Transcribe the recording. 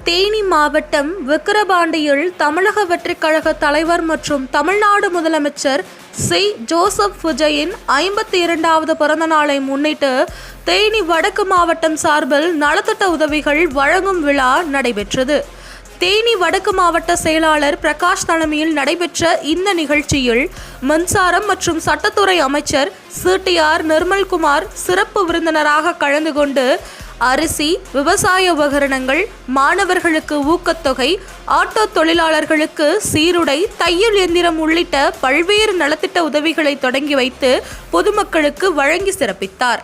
தேனி மாவட்டம் விக்கிரவாண்டியில் தமிழக வெற்றிக் கழக தலைவர் மற்றும் தமிழ்நாடு முதலமைச்சர் சி. ஜோசப் விஜயின் 52வது பிறந்த நாளை முன்னிட்டு தேனி வடக்கு மாவட்டம் சார்பில் நலத்திட்ட உதவிகள் வழங்கும் விழா நடைபெற்றது. தேனி வடக்கு மாவட்ட செயலாளர் பிரகாஷ் தலைமையில் நடைபெற்ற இந்த நிகழ்ச்சியில் மின்சாரம் மற்றும் சட்டத்துறை அமைச்சர் சி.டி.ஆர். நிர்மல்குமார் சிறப்பு விருந்தினராக கலந்து கொண்டு அரிசி, விவசாய உபகரணங்கள், மாணவர்களுக்கு ஊக்கத்தொகை, ஆட்டோ தொழிலாளர்களுக்கு சீருடை, தையல் இயந்திரம் உள்ளிட்ட பல்வேறு நலத்திட்ட உதவிகளை தொடங்கி வைத்து பொதுமக்களுக்கு வழங்கி சிறப்பித்தார்.